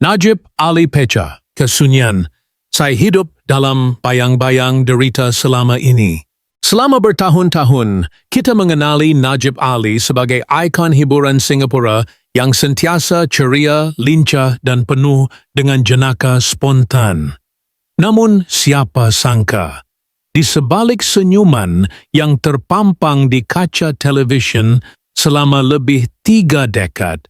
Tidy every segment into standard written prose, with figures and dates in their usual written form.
Najib Ali Pecha, Kesunyian. Saya hidup dalam bayang-bayang derita selama ini. Selama bertahun-tahun, kita mengenali Najib Ali sebagai ikon hiburan Singapura yang sentiasa ceria, lincah dan penuh dengan jenaka spontan. Namun siapa sangka, di sebalik senyuman yang terpampang di kaca televisyen selama lebih 3 dekad,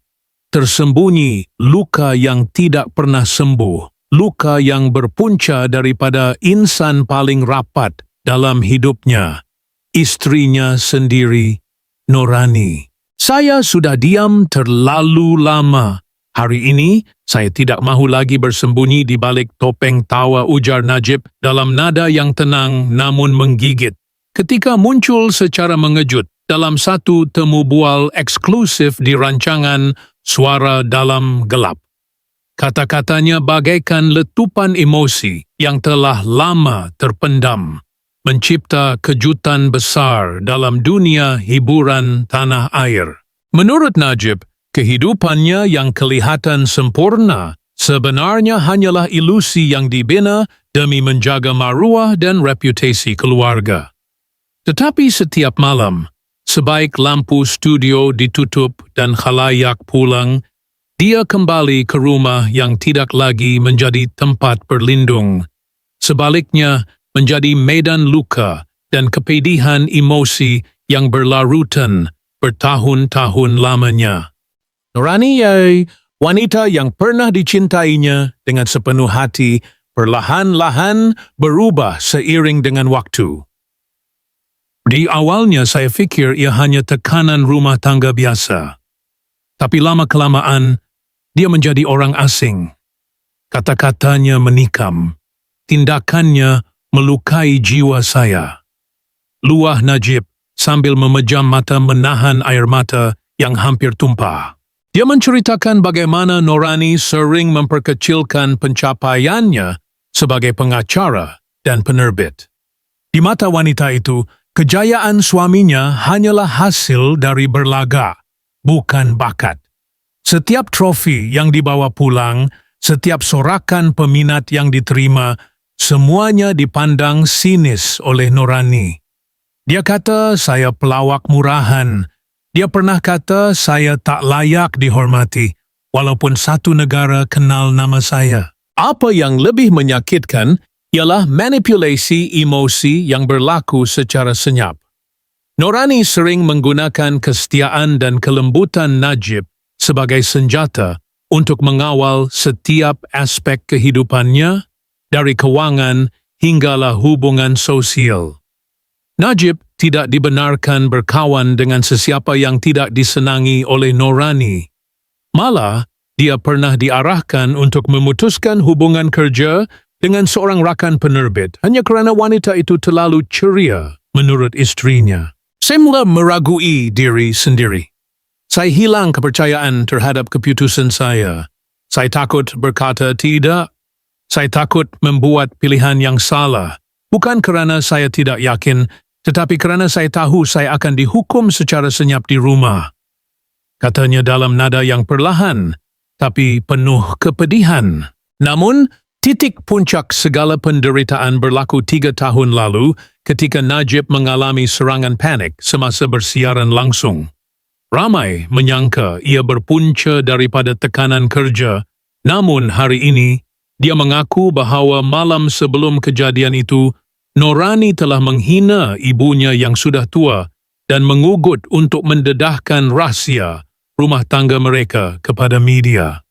tersembunyi luka yang tidak pernah sembuh, luka yang berpunca daripada insan paling rapat dalam hidupnya, istrinya sendiri, Norani. Saya sudah diam terlalu lama. Hari ini, saya tidak mahu lagi bersembunyi di balik topeng tawa, ujar Najib dalam nada yang tenang namun menggigit. Ketika muncul secara mengejut dalam satu temu bual eksklusif di rancangan Suara Dalam Gelap. Kata-katanya bagaikan letupan emosi yang telah lama terpendam, mencipta kejutan besar dalam dunia hiburan tanah air. Menurut Najib, kehidupannya yang kelihatan sempurna sebenarnya hanyalah ilusi yang dibina demi menjaga maruah dan reputasi keluarga. Tetapi setiap malam, sebaik lampu studio ditutup dan khalayak pulang, dia kembali ke rumah yang tidak lagi menjadi tempat berlindung. Sebaliknya, menjadi medan luka dan kepedihan emosi yang berlarutan bertahun-tahun lamanya. Norani, wanita yang pernah dicintainya dengan sepenuh hati, perlahan-lahan berubah seiring dengan waktu. Di awalnya saya fikir ia hanya tekanan rumah tangga biasa. Tapi lama-kelamaan, dia menjadi orang asing. Kata-katanya menikam. Tindakannya melukai jiwa saya. Luah Najib sambil memejam mata menahan air mata yang hampir tumpah. Dia menceritakan bagaimana Norani sering memperkecilkan pencapaiannya sebagai pengacara dan penerbit. Di mata wanita itu, kejayaan suaminya hanyalah hasil dari berlaga, bukan bakat. Setiap trofi yang dibawa pulang, setiap sorakan peminat yang diterima, semuanya dipandang sinis oleh Norani. Dia kata saya pelawak murahan. Dia pernah kata saya tak layak dihormati, walaupun satu negara kenal nama saya. Apa yang lebih menyakitkan ialah manipulasi emosi yang berlaku secara senyap. Norani sering menggunakan kesetiaan dan kelembutan Najib sebagai senjata untuk mengawal setiap aspek kehidupannya, dari keuangan hinggalah hubungan sosial. Najib tidak dibenarkan berkawan dengan sesiapa yang tidak disenangi oleh Norani. Malah, dia pernah diarahkan untuk memutuskan hubungan kerja dengan seorang rakan penerbit hanya kerana wanita itu terlalu ceria menurut istrinya. Saya mula meragui diri sendiri. Saya hilang kepercayaan terhadap keputusan saya. Saya takut berkata tidak. Saya takut membuat pilihan yang salah. Bukan kerana saya tidak yakin, tetapi kerana saya tahu saya akan dihukum secara senyap di rumah. Katanya dalam nada yang perlahan, tapi penuh kepedihan. Namun, titik puncak segala penderitaan berlaku 3 tahun lalu ketika Najib mengalami serangan panik semasa bersiaran langsung. Ramai menyangka ia berpunca daripada tekanan kerja, namun hari ini dia mengaku bahawa malam sebelum kejadian itu, Norani telah menghina ibunya yang sudah tua dan mengugut untuk mendedahkan rahsia rumah tangga mereka kepada media.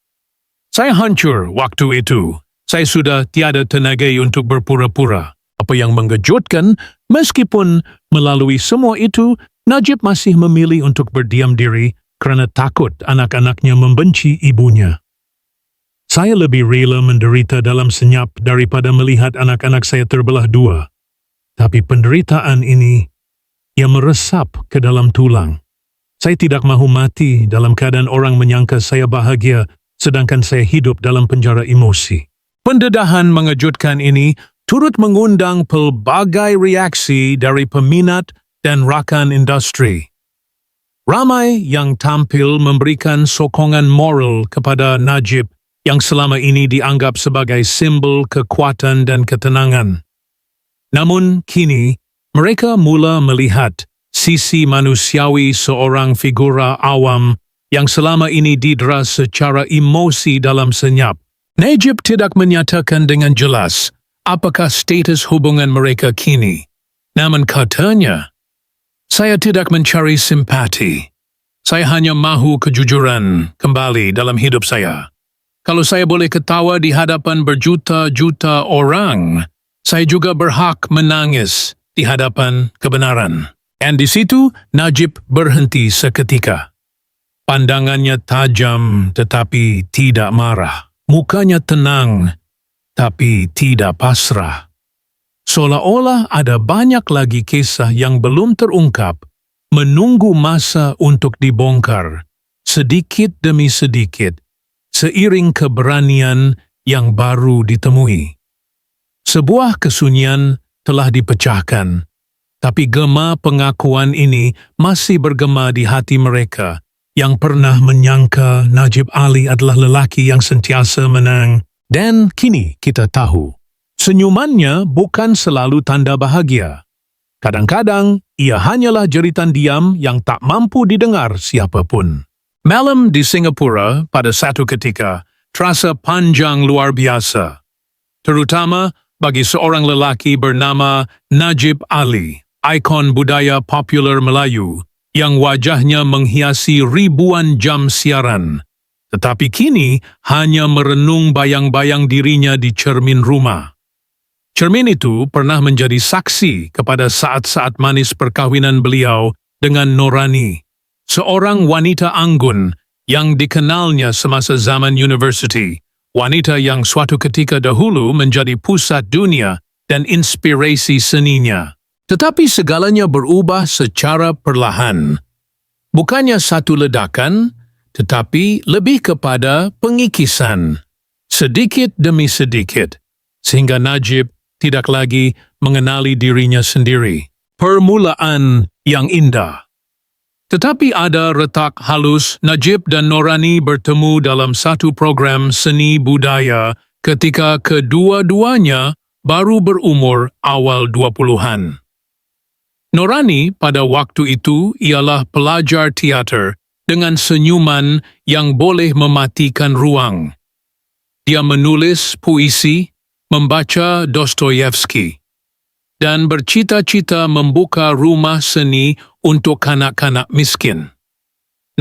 Saya hancur waktu itu. Saya sudah tiada tenaga untuk berpura-pura. Apa yang mengejutkan, meskipun melalui semua itu, Najib masih memilih untuk berdiam diri kerana takut anak-anaknya membenci ibunya. Saya lebih rela menderita dalam senyap daripada melihat anak-anak saya terbelah 2. Tapi penderitaan ini, ia meresap ke dalam tulang. Saya tidak mahu mati dalam keadaan orang menyangka saya bahagia sedangkan saya hidup dalam penjara emosi. Pendedahan mengejutkan ini turut mengundang pelbagai reaksi dari peminat dan rakan industri. Ramai yang tampil memberikan sokongan moral kepada Najib yang selama ini dianggap sebagai simbol kekuatan dan ketenangan. Namun kini, mereka mula melihat sisi manusiawi seorang figura awam yang selama ini didera secara emosi dalam senyap. Najib tidak menyatakan dengan jelas apakah status hubungan mereka kini. Namun katanya, "Saya tidak mencari simpati. Saya hanya mahu kejujuran kembali dalam hidup saya. Kalau saya boleh ketawa di hadapan berjuta-juta orang, saya juga berhak menangis di hadapan kebenaran." Dan di situ Najib berhenti seketika. Pandangannya tajam tetapi tidak marah. Mukanya tenang tapi tidak pasrah. Seolah-olah ada banyak lagi kisah yang belum terungkap, menunggu masa untuk dibongkar, sedikit demi sedikit, seiring keberanian yang baru ditemui. Sebuah kesunyian telah dipecahkan, tapi gema pengakuan ini masih bergema di hati mereka yang pernah menyangka Najib Ali adalah lelaki yang sentiasa menang. Dan kini kita tahu, senyumannya bukan selalu tanda bahagia. Kadang-kadang, ia hanyalah jeritan diam yang tak mampu didengar siapapun. Malam di Singapura pada satu ketika terasa panjang luar biasa, terutama bagi seorang lelaki bernama Najib Ali, ikon budaya popular Melayu, yang wajahnya menghiasi ribuan jam siaran, tetapi kini hanya merenung bayang-bayang dirinya di cermin rumah. Cermin itu pernah menjadi saksi kepada saat-saat manis perkahwinan beliau dengan Norani, seorang wanita anggun yang dikenalnya semasa zaman university, wanita yang suatu ketika dahulu menjadi pusat dunia dan inspirasi seninya. Tetapi segalanya berubah secara perlahan. Bukannya satu ledakan, tetapi lebih kepada pengikisan, sedikit demi sedikit, sehingga Najib tidak lagi mengenali dirinya sendiri. Permulaan yang indah. Tetapi ada retak halus Najib dan Norani bertemu dalam satu program seni budaya ketika kedua-duanya baru berumur awal 20-an. Norani pada waktu itu ialah pelajar teater dengan senyuman yang boleh mematikan ruang. Dia menulis puisi, membaca Dostoyevsky, dan bercita-cita membuka rumah seni untuk kanak-kanak miskin.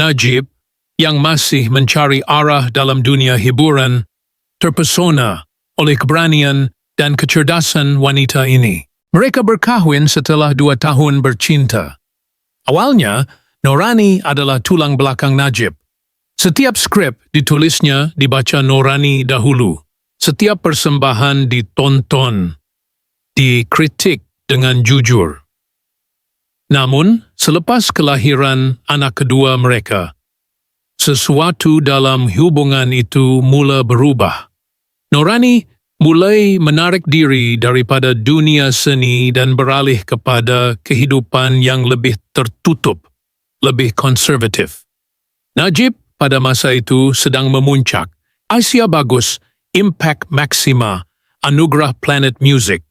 Najib, yang masih mencari arah dalam dunia hiburan, terpesona oleh keberanian dan kecerdasan wanita ini. Mereka berkahwin setelah 2 tahun bercinta. Awalnya, Norani adalah tulang belakang Najib. Setiap skrip ditulisnya dibaca Norani dahulu. Setiap persembahan ditonton, dikritik dengan jujur. Namun, selepas kelahiran anak kedua mereka, sesuatu dalam hubungan itu mula berubah. Norani mulai menarik diri daripada dunia seni dan beralih kepada kehidupan yang lebih tertutup, lebih konservatif. Najib pada masa itu sedang memuncak. Asia Bagus, Impact Maxima, Anugerah Planet Music,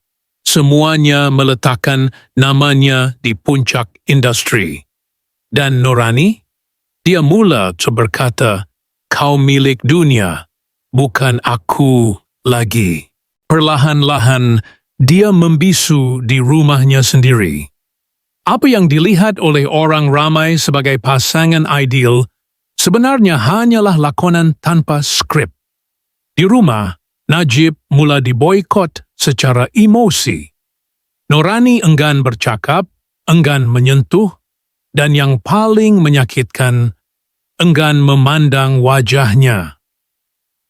semuanya meletakkan namanya di puncak industri. Dan Norani, dia mula berkata, "Kau milik dunia, bukan aku lagi." Perlahan-lahan, dia membisu di rumahnya sendiri. Apa yang dilihat oleh orang ramai sebagai pasangan ideal sebenarnya hanyalah lakonan tanpa skrip. Di rumah, Najib mula diboikot secara emosi. Norani enggan bercakap, enggan menyentuh, dan yang paling menyakitkan, enggan memandang wajahnya.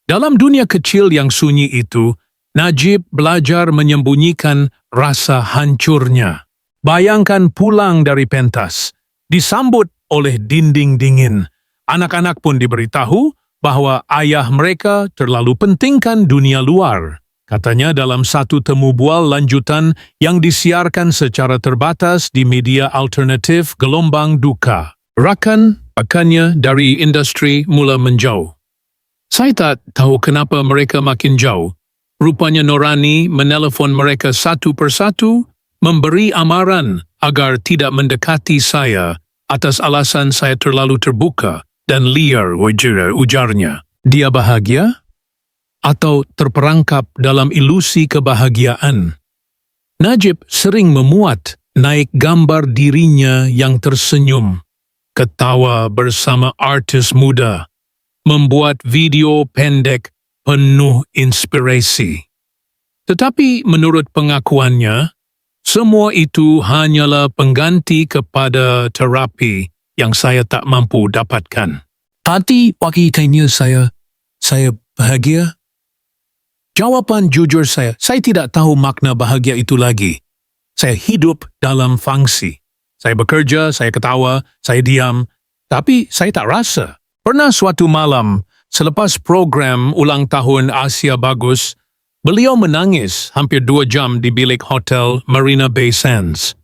Dalam dunia kecil yang sunyi itu, Najib belajar menyembunyikan rasa hancurnya. Bayangkan pulang dari pentas, disambut oleh dinding dingin. Anak-anak pun diberitahu bahwa ayah mereka terlalu pentingkan dunia luar. Katanya dalam satu temu bual lanjutan yang disiarkan secara terbatas di media alternatif gelombang duka. Rakan-rakannya dari industri mula menjauh. Saya tak tahu kenapa mereka makin jauh. Rupanya Norani menelpon mereka satu persatu, memberi amaran agar tidak mendekati saya atas alasan saya terlalu terbuka dan liar, ujarnya. Dia bahagia? Atau terperangkap dalam ilusi kebahagiaan? Najib sering memuat naik gambar dirinya yang tersenyum, ketawa bersama artis muda, membuat video pendek penuh inspirasi. Tetapi menurut pengakuannya, semua itu hanyalah pengganti kepada terapi yang saya tak mampu dapatkan. Tadi pagi tanya saya bahagia? Jawaban jujur saya tidak tahu makna bahagia itu lagi. Saya hidup dalam fangsi. Saya bekerja, saya ketawa, saya diam, tapi saya tak rasa. Pernah suatu malam, selepas program ulang tahun Asia Bagus, beliau menangis hampir 2 jam di bilik hotel Marina Bay Sands.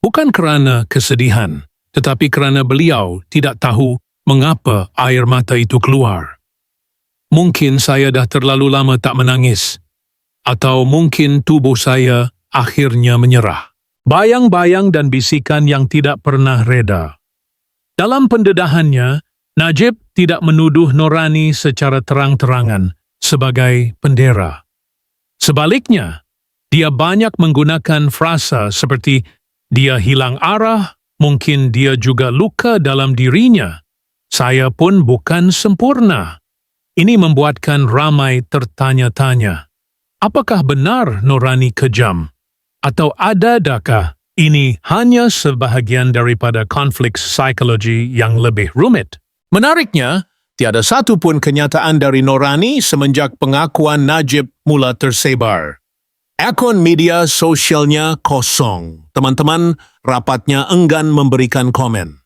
Bukan kerana kesedihan, tetapi kerana beliau tidak tahu mengapa air mata itu keluar. Mungkin saya dah terlalu lama tak menangis, atau mungkin tubuh saya akhirnya menyerah. Bayang-bayang dan bisikan yang tidak pernah reda. Dalam pendedahannya, Najib tidak menuduh Norani secara terang-terangan sebagai pendera. Sebaliknya, dia banyak menggunakan frasa seperti dia hilang arah, mungkin dia juga luka dalam dirinya. Saya pun bukan sempurna. Ini membuatkan ramai tertanya-tanya. Apakah benar Norani kejam? Atau adakah ini hanya sebahagian daripada konflik psikologi yang lebih rumit? Menariknya, tiada satu pun kenyataan dari Norani semenjak pengakuan Najib mula tersebar. Akun media sosialnya kosong. Teman-teman rapatnya enggan memberikan komen.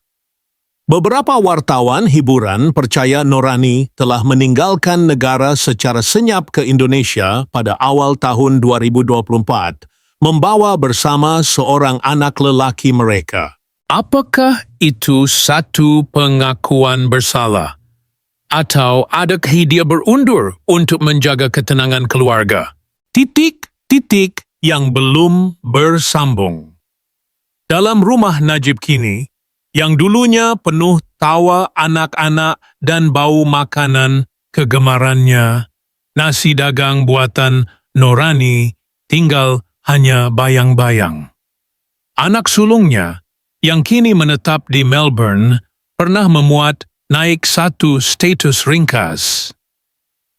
Beberapa wartawan hiburan percaya Norani telah meninggalkan negara secara senyap ke Indonesia pada awal tahun 2024, membawa bersama seorang anak lelaki mereka. Apakah itu satu pengakuan bersalah? Atau adakah dia berundur untuk menjaga ketenangan keluarga? Titik yang belum bersambung. Dalam rumah Najib kini, yang dulunya penuh tawa anak-anak dan bau makanan kegemarannya, nasi dagang buatan Norani tinggal hanya bayang-bayang. Anak sulungnya, yang kini menetap di Melbourne, pernah memuat naik satu status ringkas.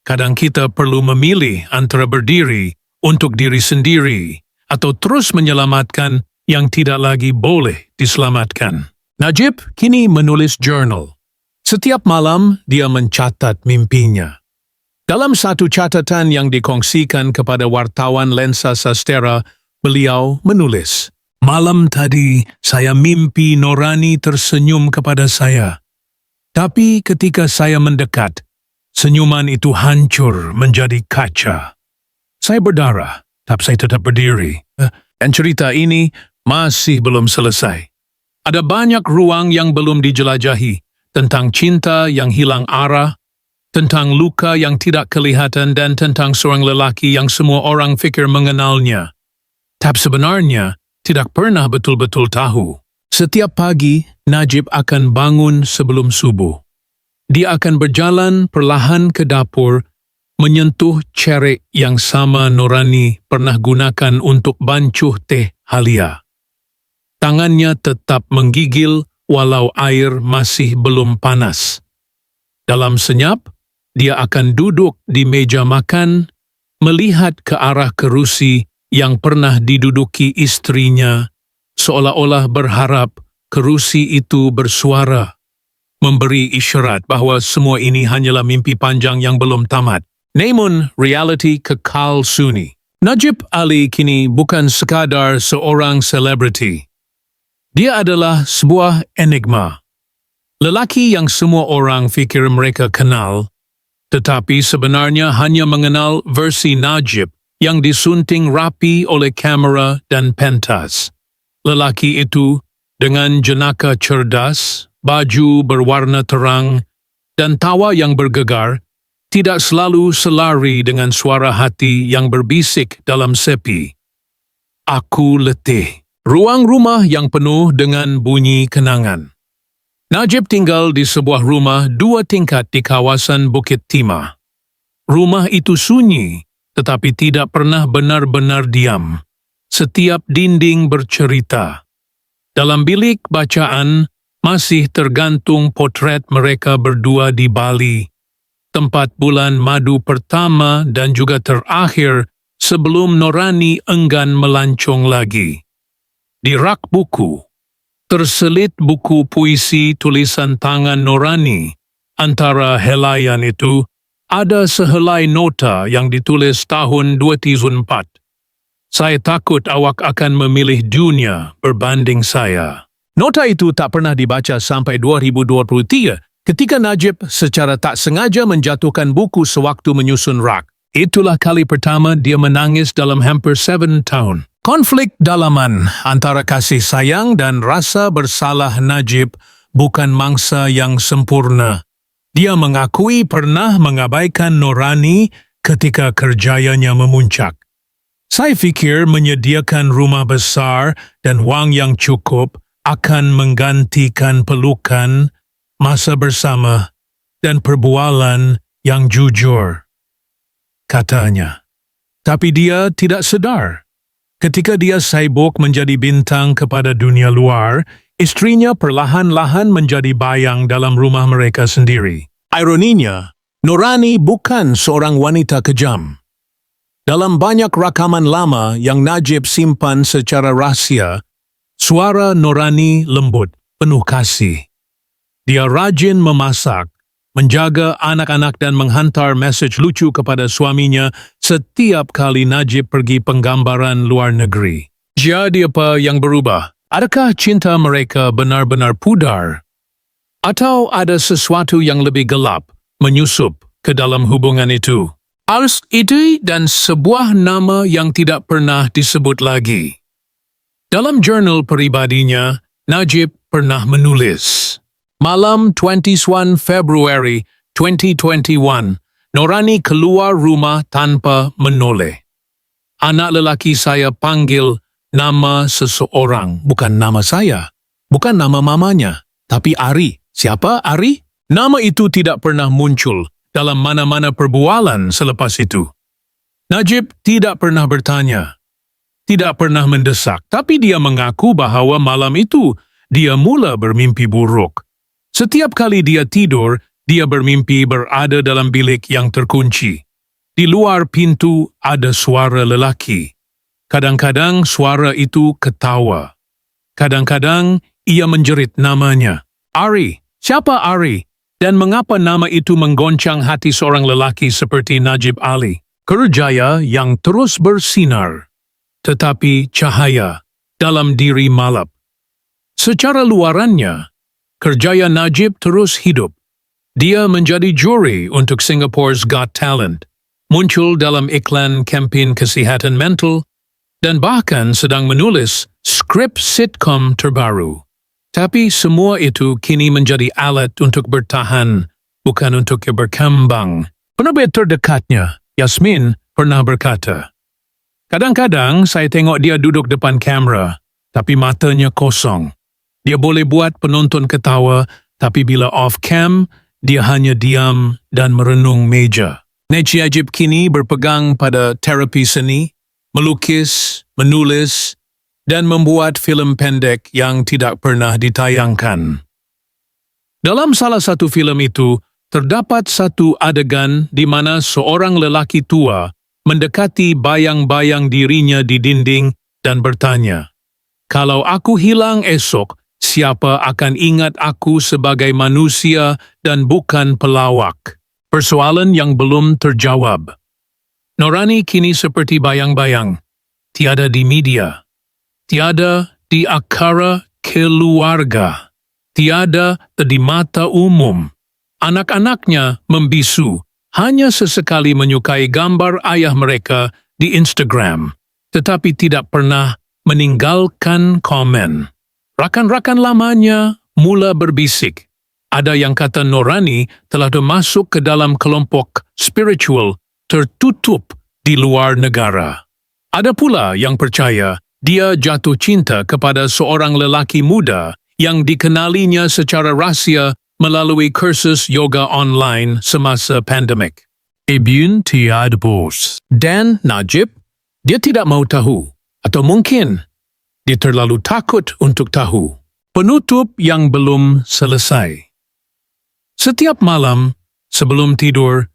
Kadang kita perlu memilih antara berdiri untuk diri sendiri atau terus menyelamatkan yang tidak lagi boleh diselamatkan. Najib kini menulis jurnal. Setiap malam dia mencatat mimpinya. Dalam satu catatan yang dikongsikan kepada wartawan Lensa Sastera, beliau menulis, "Malam tadi, saya mimpi Norani tersenyum kepada saya. Tapi ketika saya mendekat, senyuman itu hancur menjadi kaca. Saya berdarah, tapi saya tetap berdiri." Dan cerita ini masih belum selesai. Ada banyak ruang yang belum dijelajahi, tentang cinta yang hilang arah, tentang luka yang tidak kelihatan, dan tentang seorang lelaki yang semua orang fikir mengenalnya. Tapi sebenarnya, tidak pernah betul-betul tahu. Setiap pagi, Najib akan bangun sebelum subuh. Dia akan berjalan perlahan ke dapur, menyentuh cerek yang sama Norani pernah gunakan untuk bancuh teh halia. Tangannya tetap menggigil walau air masih belum panas. Dalam senyap, dia akan duduk di meja makan, melihat ke arah kerusi yang pernah diduduki istrinya, seolah-olah berharap kerusi itu bersuara, memberi isyarat bahwa semua ini hanyalah mimpi panjang yang belum tamat. Namun realiti kekal sunyi. Najib Ali kini bukan sekadar seorang selebriti. Dia adalah sebuah enigma. Lelaki yang semua orang fikir mereka kenal, tetapi sebenarnya hanya mengenal versi Najib yang disunting rapi oleh kamera dan pentas. Lelaki itu dengan jenaka cerdas, baju berwarna terang, dan tawa yang bergegar, tidak selalu selari dengan suara hati yang berbisik dalam sepi. Aku letih. Ruang rumah yang penuh dengan bunyi kenangan. Najib tinggal di sebuah rumah 2 tingkat di kawasan Bukit Timah. Rumah itu sunyi, tetapi tidak pernah benar-benar diam. Setiap dinding bercerita. Dalam bilik bacaan, masih tergantung potret mereka berdua di Bali, tempat bulan madu pertama dan juga terakhir sebelum Norani enggan melancong lagi. Di rak buku, terselit buku puisi tulisan tangan Norani. Antara helaian itu, ada sehelai nota yang ditulis tahun 2004. Saya takut awak akan memilih dunia berbanding saya. Nota itu tak pernah dibaca sampai 2023 ketika Najib secara tak sengaja menjatuhkan buku sewaktu menyusun rak. Itulah kali pertama dia menangis dalam hampir 7 tahun. Konflik dalaman antara kasih sayang dan rasa bersalah Najib bukan mangsa yang sempurna. Dia mengakui pernah mengabaikan Norani ketika kerjayanya memuncak. Saya fikir menyediakan rumah besar dan wang yang cukup akan menggantikan pelukan, masa bersama, dan perbualan yang jujur, katanya. Tapi dia tidak sedar. Ketika dia sibuk menjadi bintang kepada dunia luar, istrinya perlahan-lahan menjadi bayang dalam rumah mereka sendiri. Ironinya, Norani bukan seorang wanita kejam. Dalam banyak rakaman lama yang Najib simpan secara rahsia, suara Norani lembut, penuh kasih. Dia rajin memasak, menjaga anak-anak dan menghantar mesej lucu kepada suaminya setiap kali Najib pergi penggambaran luar negeri. Jadi apa yang berubah? Adakah cinta mereka benar-benar pudar? Atau ada sesuatu yang lebih gelap menyusup ke dalam hubungan itu? Ars itu dan sebuah nama yang tidak pernah disebut lagi. Dalam jurnal pribadinya, Najib pernah menulis, malam 21 Februari 2021, Norani keluar rumah tanpa menoleh. Anak lelaki saya panggil nama seseorang, bukan nama saya, bukan nama mamanya, tapi Ari. Siapa Ari? Nama itu tidak pernah muncul dalam mana-mana perbualan selepas itu. Najib tidak pernah bertanya. Tidak pernah mendesak, tapi dia mengaku bahawa malam itu dia mula bermimpi buruk. Setiap kali dia tidur, dia bermimpi berada dalam bilik yang terkunci. Di luar pintu ada suara lelaki. Kadang-kadang suara itu ketawa. Kadang-kadang ia menjerit namanya. Ari, siapa Ari? Dan mengapa nama itu menggoncang hati seorang lelaki seperti Najib Ali? Kerjaya yang terus bersinar, tetapi cahaya dalam diri malap. Secara luarannya, kerjaya Najib terus hidup. Dia menjadi juri untuk Singapore's Got Talent, muncul dalam iklan kempen kesihatan mental, dan bahkan sedang menulis skrip sitcom terbaru. Tapi semua itu kini menjadi alat untuk bertahan, bukan untuk berkembang. Penerbit terdekatnya, Yasmin, pernah berkata, kadang-kadang saya tengok dia duduk depan kamera, tapi matanya kosong. Dia boleh buat penonton ketawa, tapi bila off-cam, dia hanya diam dan merenung meja. Najib kini berpegang pada terapi seni, melukis, menulis, dan membuat filem pendek yang tidak pernah ditayangkan. Dalam salah satu filem itu, terdapat satu adegan di mana seorang lelaki tua mendekati bayang-bayang dirinya di dinding dan bertanya, "Kalau aku hilang esok, siapa akan ingat aku sebagai manusia dan bukan pelawak?" Persoalan yang belum terjawab. Norani kini seperti bayang-bayang, tiada di media, tiada di akara keluarga, tiada di mata umum. Anak-anaknya membisu, hanya sesekali menyukai gambar ayah mereka di Instagram, tetapi tidak pernah meninggalkan komen. Rakan-rakan lamanya mula berbisik, Ada yang kata Norani telah masuk ke dalam kelompok spiritual tertutup di luar negara. Ada pula yang percaya dia jatuh cinta kepada seorang lelaki muda yang dikenalinya secara rahsia melalui kursus yoga online semasa pandemik. Ibn tiada bos. Dan Najib, dia tidak mau tahu. Atau mungkin, dia terlalu takut untuk tahu. Penutup yang belum selesai. Setiap malam, sebelum tidur,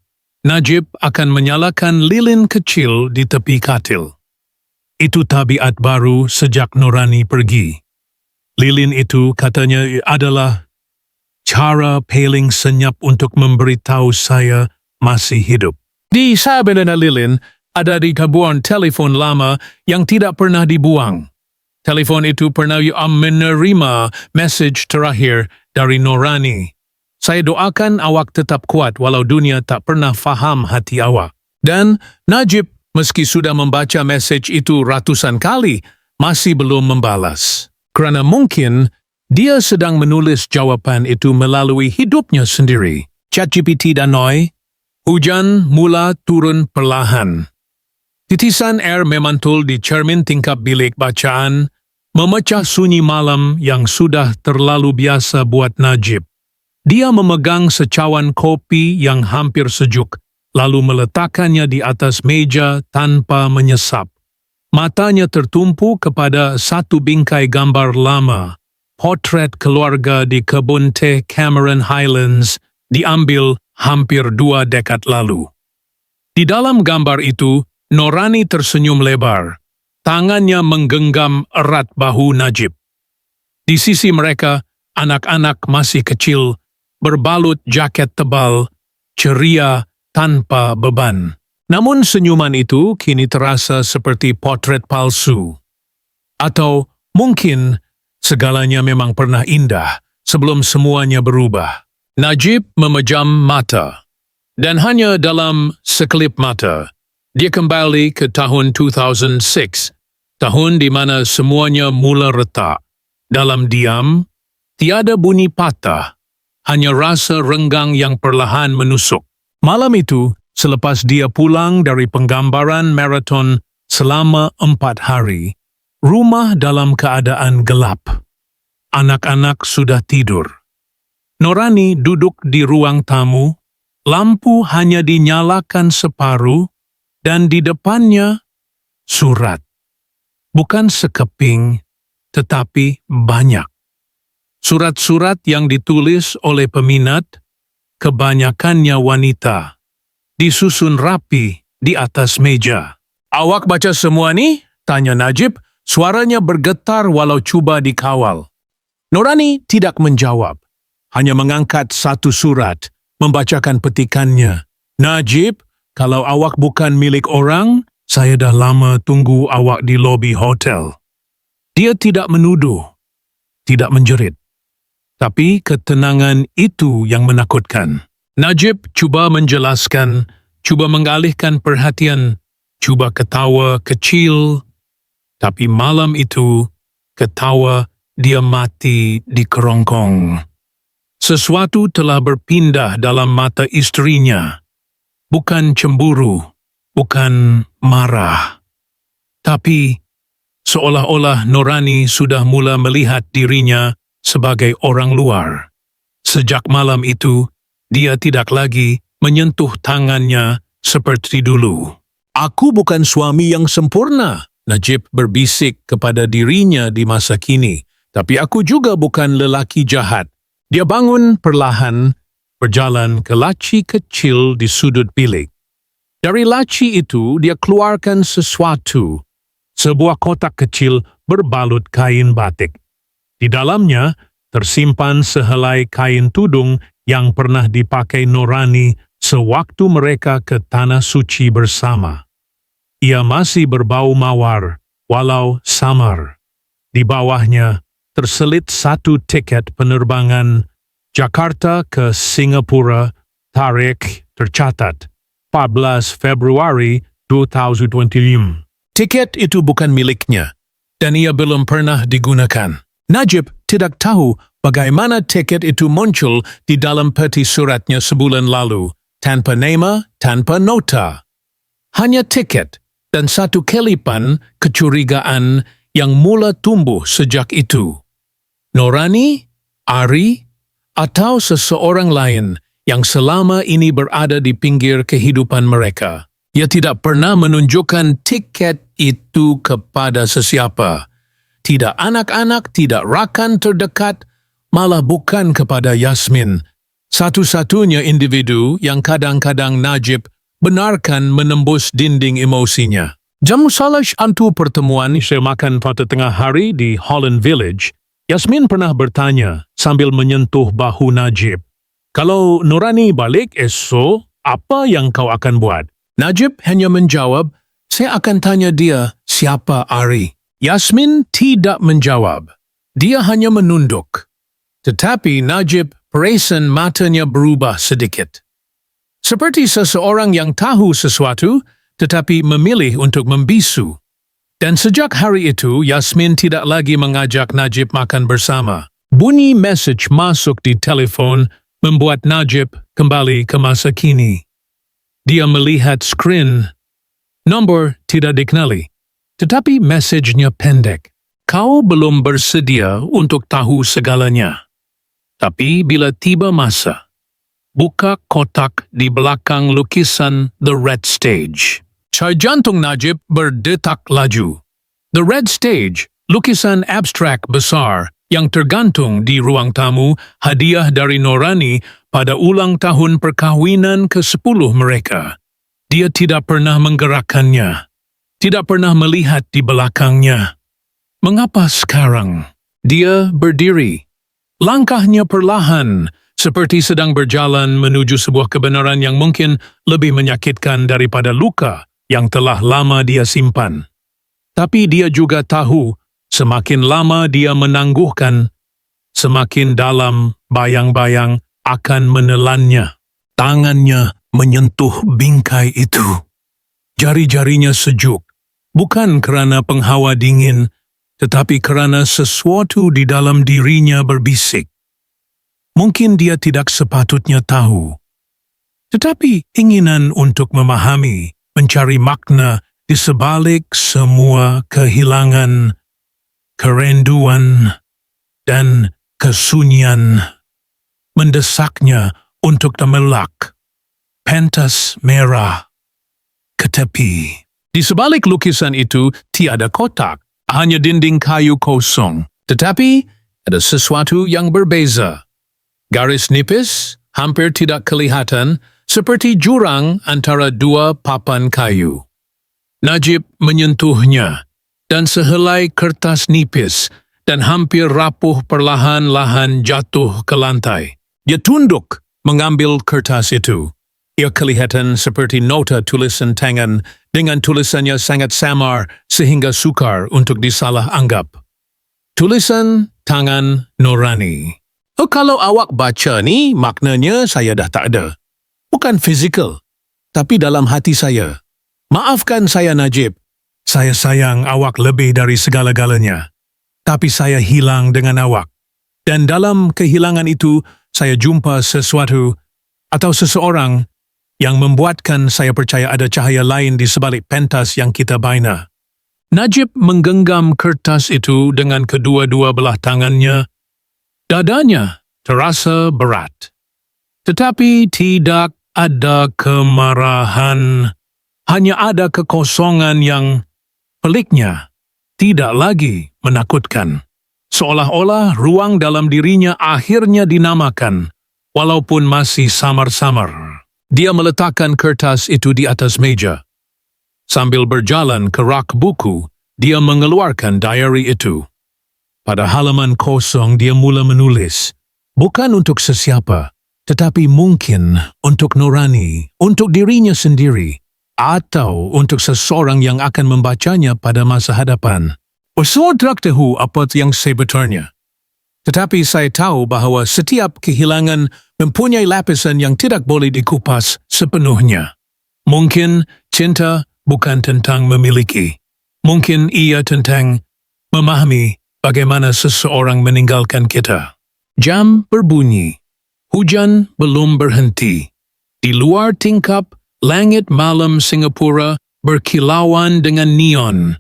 Najib akan menyalakan lilin kecil di tepi katil. Itu tabiat baru sejak Norani pergi. Lilin itu katanya adalah cara paling senyap untuk memberitahu saya masih hidup. Di sabana lilin, ada ribuan telefon lama yang tidak pernah dibuang. Telefon itu pernah menerima message terakhir dari Norani. Saya doakan awak tetap kuat walau dunia tak pernah faham hati awak. Dan Najib, meski sudah membaca message itu ratusan kali, masih belum membalas. Kerana mungkin dia sedang menulis jawapan itu melalui hidupnya sendiri. ChatGPT dan Noi. Hujan mula turun perlahan. Titisan air memantul di cermin tingkap bilik bacaan, memecah sunyi malam yang sudah terlalu biasa buat Najib. Dia memegang secawan kopi yang hampir sejuk, lalu meletakkannya di atas meja tanpa menyesap. Matanya tertumpu kepada satu bingkai gambar lama, potret keluarga di kebun teh Cameron Highlands, diambil hampir 2 dekad lalu. Di dalam gambar itu, Norani tersenyum lebar. Tangannya menggenggam erat bahu Najib. Di sisi mereka, anak-anak masih kecil, berbalut jaket tebal, ceria tanpa beban. Namun senyuman itu kini terasa seperti potret palsu. Atau mungkin segalanya memang pernah indah sebelum semuanya berubah. Najib memejam mata, dan hanya dalam sekelip mata, dia kembali ke tahun 2006, tahun di mana semuanya mula retak. Dalam diam, tiada bunyi patah, hanya rasa renggang yang perlahan menusuk. Malam itu, selepas dia pulang dari penggambaran maraton selama 4 hari, rumah dalam keadaan gelap. Anak-anak sudah tidur. Norani duduk di ruang tamu, lampu hanya dinyalakan separuh, dan di depannya surat. Bukan sekeping, tetapi banyak. Surat-surat yang ditulis oleh peminat, kebanyakannya wanita, disusun rapi di atas meja. "Awak baca semua ni?" tanya Najib, suaranya bergetar walau cuba dikawal. Norani tidak menjawab. Hanya mengangkat satu surat, membacakan petikannya. "Najib, kalau awak bukan milik orang, saya dah lama tunggu awak di lobi hotel." Dia tidak menuduh, tidak menjerit. Tapi ketenangan itu yang menakutkan. Najib cuba menjelaskan, cuba mengalihkan perhatian, cuba ketawa kecil. Tapi malam itu, ketawa dia mati di kerongkong. Sesuatu telah berpindah dalam mata istrinya. Bukan cemburu, bukan marah. Tapi seolah-olah Norani sudah mula melihat dirinya sebagai orang luar. Sejak malam itu, dia tidak lagi menyentuh tangannya seperti dulu. "Aku bukan suami yang sempurna," Najib berbisik kepada dirinya di masa kini. "Tapi aku juga bukan lelaki jahat." Dia bangun perlahan, berjalan ke laci kecil di sudut bilik. Dari laci itu, dia keluarkan sesuatu, sebuah kotak kecil berbalut kain batik. Di dalamnya, tersimpan sehelai kain tudung yang pernah dipakai Norani sewaktu mereka ke Tanah Suci bersama. Ia masih berbau mawar, walau samar. Di bawahnya, terselit satu tiket penerbangan Jakarta ke Singapura, tarikh tercatat 14 Februari 2025. Tiket itu bukan miliknya, dan ia belum pernah digunakan. Najib tidak tahu bagaimana tiket itu muncul di dalam peti suratnya sebulan lalu, tanpa nama, tanpa nota. Hanya tiket dan satu kelipan kecurigaan yang mula tumbuh sejak itu. Norani, Ari, atau seseorang lain yang selama ini berada di pinggir kehidupan mereka. Ia tidak pernah menunjukkan tiket itu kepada sesiapa. Tidak anak-anak, tidak rakan terdekat, malah bukan kepada Yasmin. Satu-satunya individu yang kadang-kadang Najib benarkan menembus dinding emosinya. Jam salah satu pertemuan semakan pada tengah hari di Holland Village, Yasmin pernah bertanya sambil menyentuh bahu Najib, "Kalau Nurani balik esok, apa yang kau akan buat?" Najib hanya menjawab, "Saya akan tanya dia siapa Ari." Yasmin tidak menjawab. Dia hanya menunduk. Tetapi Najib perasan matanya berubah sedikit. Seperti seseorang yang tahu sesuatu, tetapi memilih untuk membisu. Dan sejak hari itu, Yasmin tidak lagi mengajak Najib makan bersama. Bunyi mesej masuk di telefon membuat Najib kembali ke masa kini. Dia melihat skrin. Nombor tidak dikenali. Tetapi mesejnya pendek. "Kau belum bersedia untuk tahu segalanya. Tapi bila tiba masa, buka kotak di belakang lukisan The Red Stage." Cahaya jantung Najib berdetak laju. The Red Stage, lukisan abstrak besar yang tergantung di ruang tamu, hadiah dari Norani pada ulang tahun perkahwinan ke-10 mereka. Dia tidak pernah menggerakkannya, tidak pernah melihat di belakangnya. Mengapa sekarang? Dia berdiri. Langkahnya perlahan, seperti sedang berjalan menuju sebuah kebenaran yang mungkin lebih menyakitkan daripada luka yang telah lama dia simpan. Tapi dia juga tahu, semakin lama dia menangguhkan, semakin dalam bayang-bayang akan menelannya. Tangannya menyentuh bingkai itu. Jari-jarinya sejuk, bukan kerana penghawa dingin, tetapi kerana sesuatu di dalam dirinya berbisik. Mungkin dia tidak sepatutnya tahu. Tetapi keinginan untuk memahami, mencari makna di sebalik semua kehilangan, kerinduan, dan kesunyian mendesaknya untuk memelak pentas merah ke tepi. Di sebalik lukisan itu tiada kotak, hanya dinding kayu kosong. Tetapi ada sesuatu yang berbeza. Garis nipis, hampir tidak kelihatan, seperti jurang antara dua papan kayu. Najib menyentuhnya, dan sehelai kertas nipis dan hampir rapuh perlahan-lahan jatuh ke lantai. Dia tunduk mengambil kertas itu. Ia kelihatan seperti nota tulisan tangan dengan tulisannya sangat samar sehingga sukar untuk disalah anggap. Tulisan tangan Norani. "Oh, kalau awak baca ni, maknanya saya dah tak ada. Bukan fizikal, tapi dalam hati saya. Maafkan saya, Najib. Saya sayang awak lebih dari segala-galanya. Tapi saya hilang dengan awak. Dan dalam kehilangan itu, saya jumpa sesuatu atau seseorang yang membuatkan saya percaya ada cahaya lain di sebalik pentas yang kita bina." Najib menggenggam kertas itu dengan kedua-dua belah tangannya. Dadanya terasa berat. Tetapi tidak ada kemarahan. Hanya ada kekosongan yang, peliknya, tidak lagi menakutkan. Seolah-olah ruang dalam dirinya akhirnya dinamakan, walaupun masih samar-samar. Dia meletakkan kertas itu di atas meja. Sambil berjalan ke rak buku, dia mengeluarkan diary itu. Pada halaman kosong dia mula menulis, bukan untuk sesiapa, tetapi mungkin untuk Nurani, untuk dirinya sendiri, atau untuk seseorang yang akan membacanya pada masa hadapan. Saya tidak tahu apa yang sebenarnya. Tetapi saya tahu bahawa setiap kehilangan mempunyai lapisan yang tidak boleh dikupas sepenuhnya. Mungkin cinta bukan tentang memiliki. Mungkin ia tentang memahami bagaimana seseorang meninggalkan kita. Jam berbunyi. Hujan belum berhenti. Di luar tingkap, langit malam Singapura berkilauan dengan neon.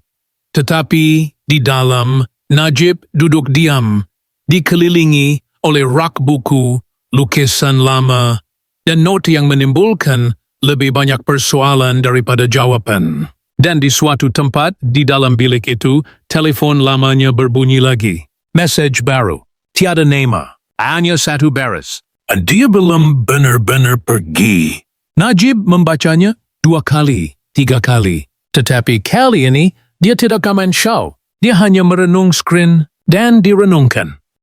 Tetapi di dalam, Najib duduk diam, dikelilingi oleh rak buku, lukisan lama, dan not yang menimbulkan lebih banyak persoalan daripada jawaban. Dan di suatu tempat di dalam bilik itu, telefon lamanya berbunyi lagi. Message baru. Tiada nama. Hanya satu baris. Dia belum benar-benar pergi. Najib membacanya 2 kali, 3 kali. Tetapi kali ini, dia tidak komen show. Dia hanya merenung skrin dan direnungkan.